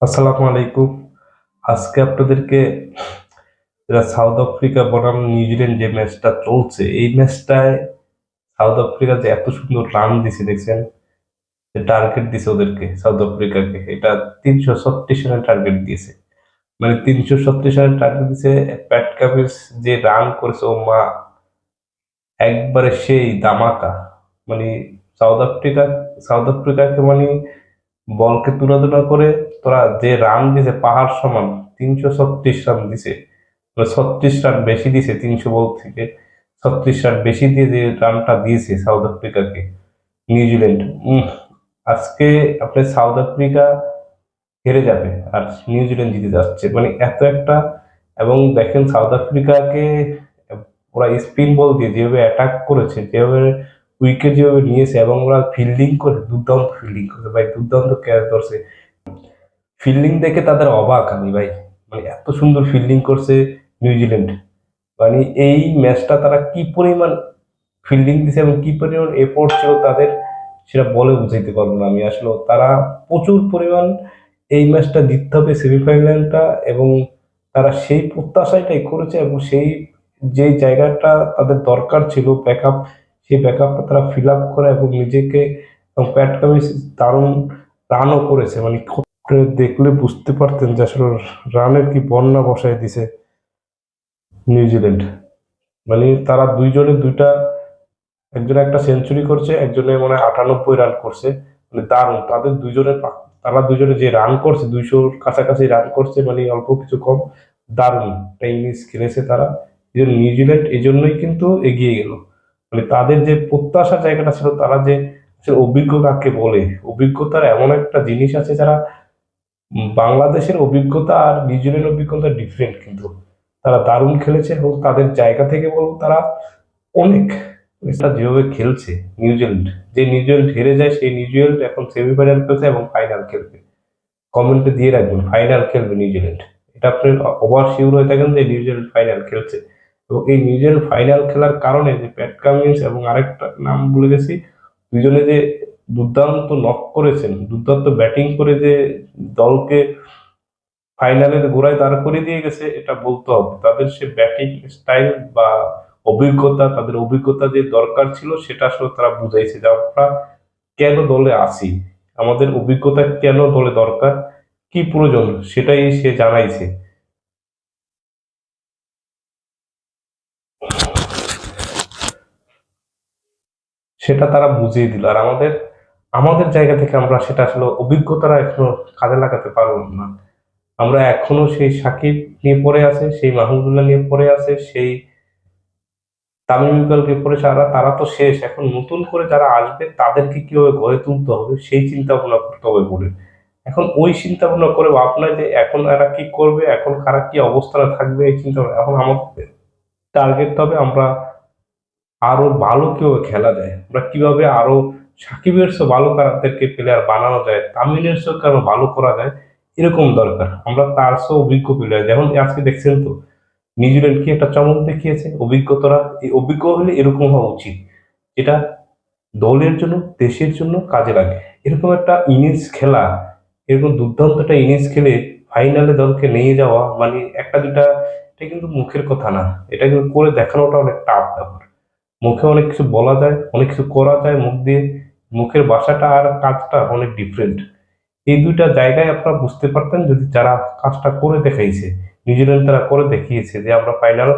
আসসালামু আলাইকুম। আজকে আপনাদেরকে সাউথ আফ্রিকা বনাম নিউজিল্যান্ড যে ম্যাচটা চলছে, এই ম্যাচটায় সাউথ আফ্রিকা যে এত সুন্দর রান দিছে দেখছেন, যে টার্গেট দিছে ওদেরকে, সাউথ আফ্রিকাকে এটা 336 রানের টার্গেট দিয়েছে। মানে 336 রানের টার্গেট দিছে। প্যাট কামিন্স যে রান করেছে, ও মা, একবারে সেই দামাকা। মানে সাউথ আফ্রিকা সাউথ আফ্রিকাকে মানে বলকে তুলাধুলা করে তোরা যে রান দিছে পাহাড় সমান, 336 রান দিছে। 36 রান বেশি দিছে 300 বল থেকে। 36 রান বেশি দিয়ে যে রানটা দিয়েছে সাউথ আফ্রিকাকে নিউজিল্যান্ড। আজকে আপনার সাউথ আফ্রিকা হেরে যাবে আর নিউজিল্যান্ড জিতে যাচ্ছে, মানে এত একটা। এবং দেখেন সাউথ আফ্রিকাকে ওরা স্পিন বল দিয়ে যেভাবে অ্যাটাক করেছে, যেভাবে উইকেট যেভাবে নিয়েছে, এবং ওরা ফিল্ডিং করে দুর্দান্ত ফিল্ডিং করেছে ভাই, দুর্দান্ত ক্যাচ ধরছে। ফিল্ডিং দেখে তাদের অবাক আমি ভাই, মানে এত সুন্দর ফিল্ডিং করছে নিউজিল্যান্ড। মানে এই ম্যাচটা তারা কি পরিমাণ ফিল্ডিং দিছে এবং কি পরিমাণ এফোর্ট ছিল তাদের, সেটা বলে বুঝাইতে পারবো না আমি। আসলে তারা প্রচুর পরিমাণ এই ম্যাচটা জিততে হবে, সেমিফাইনালটা, এবং তারা সেই প্রত্যাশাটাই করেছে। এবং সেই যে জায়গাটা তাদের দরকার ছিল ব্যাকআপ, সেই ব্যাকআপটা তারা ফিল আপ করে এবং নিজেকে, এবং প্যাট কামিন্স দারুণ রানও করেছে। মানে দেখলে বুঝতে পারতেন যে আসলে রানের কি বন্যা বসায় দিছে নিউজিল্যান্ড। মানে তারা দুইজনে দুইটা, একজনে একটা সেঞ্চুরি করছে, একজনে মানে 98 রান করছে। মানে দারুণ তাদের দুইজনের তারা দুইজনে যে রান করছে, 200-র কাছাকাছি রান করছে, মানে অল্প কিছু কম। দারুণ একটা ইনিংস খেলেছে তারা। এই জন্য নিউজিল্যান্ড এই জন্যই কিন্তু এগিয়ে গেল। মানে তাদের যে প্রত্যাশার জায়গাটা ছিল, তারা যে আসলে অভিজ্ঞ কাকে বলে, অভিজ্ঞতার এমন একটা জিনিস আছে যারা, বাংলাদেশের অভিজ্ঞতা আর নিউজিল্যান্ডের অভিজ্ঞতা ডিফারেন্ট, কিন্তু তারা দারুণ খেলেছে। এবং তাদের জায়গা থেকে বলবো তারা অনেক, এটা যেভাবে খেলছে নিউজিল্যান্ড, যে নিউজিল্যান্ড হেরে যায় সেই নিউজিল্যান্ড এখন সেমিফাইনাল খেলছে এবং ফাইনাল খেলবে। কমেন্টে দিয়ে রাখবেন ফাইনাল খেলবে নিউজিল্যান্ড। এটা আপনি ওভার শিওর হয়ে থাকেন যে নিউজিল্যান্ড ফাইনাল খেলছে। এবং এই নিউজিল্যান্ড ফাইনাল খেলার কারণে যে প্যাট কামিন্স এবং আরেকটা নাম ভুলে গেছি, দুজনে যে দুর্দান্ত নক করেছেন, দুর্দান্ত ব্যাটিং করে যে দলকে ফাইনালের গোড়ায় দাঁড় করিয়ে দিয়ে গেছে, এটা বলতে হবে। তাদের সে ব্যাটিং স্টাইল বা অভিজ্ঞতা, তাদের অভিজ্ঞতা যে দরকার ছিল সেটা আসলে তারা বুঝাইছে যে আমরা কেন দলে আসি, আমাদের অভিজ্ঞতা কেন দলে দরকার, কি প্রয়োজন, সেটাই সে জানাইছে। সেটা তারা বুঝিয়ে দিল। আর আমাদের আমাদের জায়গা থেকে আমরা সেটা আসলে অভিজ্ঞতারা এখনো কাজে লাগাতে পারবো না। আমরা এখনো সেই সাকিব নিয়ে পড়ে আছে, সেই মাহমুদুল্লাহ নিয়ে পড়ে আছে, সেই তামিম ইকবালকে পড়ে, তারা তারা তো শেষ। এখন নতুন করে যারা আসবে তাদেরকে কিভাবে গড়ে তুলতে হবে সেই চিন্তা ভাবনা করতে হবে বলে। এখন ওই চিন্তা ভাবনা করে লাভ নাই যে এখন এরা কি করবে, এখন কারা কি অবস্থানে থাকবে, এই চিন্তা ভাবনা। এখন আমাদের টার্গেট হবে আমরা আরো ভালো কিভাবে খেলা যায়, আমরা কিভাবে আরো সাকিবের চেয়ে ভালো কারাদেরকে প্লেয়ার বানানো যায়, তামিমের চেয়ে কারো ভালো করা যায়, এরকম দরকার। আমরা তার চেয়ে অভিজ্ঞ প্লেয়ার, যেমন আজকে দেখছেন তো নিউজিল্যান্ড কি একটা চমক দেখিয়েছে অভিজ্ঞতারা। এই অভিজ্ঞ হলে এরকম হওয়া উচিত, যেটা দলের জন্য, দেশের জন্য কাজে লাগে। এরকম একটা ইনিংস খেলা, এরকম দুর্দান্ত একটা ইনিংস খেলে ফাইনালে দলকে নিয়ে যাওয়া, মানে একটা দুটা, এটা কিন্তু মুখের কথা না। এটা কিন্তু করে দেখানোটা অনেক টাফ ব্যাপার। মুখে অনেক কিছু বলা যায়, অনেক কিছু করা যায় মুখ দিয়ে, মুখের ভাষাটা আর কাজটা অনেক ডিফারেন্ট। এই দুইটা জায়গায় আপনারা বুঝতে পারতেন যদি যারা কাজটা করে দেখাইছে। নিউজিল্যান্ড তারা করে দেখিয়েছে যে আমরা ফাইনাল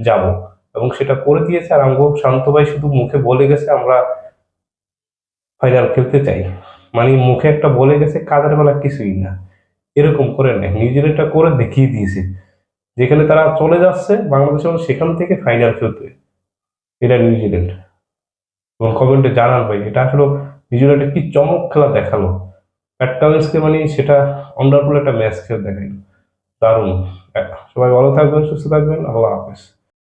যাব, এবং সেটা করে দিয়েছে। আর আমগো শান্ত ভাই শুধু মুখে বলে গেছে আমরা ফাইনাল খেলতে চাই, মানে মুখে একটা বলে গেছে, কাজের বেলা কিছুই না। এরকম করে নেয়, নিউজিল্যান্ডটা করে দেখিয়ে দিয়েছে। যেখানে তারা চলে যাচ্ছে বাংলাদেশের মতো, সেখান থেকে ফাইনাল খেলতে, এটা নিউজিল্যান্ড। এবং কমেন্টে জানান ভাই এটা আসলে নিউজিল্যান্ডে কি চমক খেলা দেখালো। প্যাট কামিন্সকে মানে সেটা ওয়ান্ডারফুল একটা ম্যাচ খেলে দেখাইলো, দারুণ। সবাই ভালো থাকবেন, সুস্থ থাকবেন, আল্লাহ হাফেজ।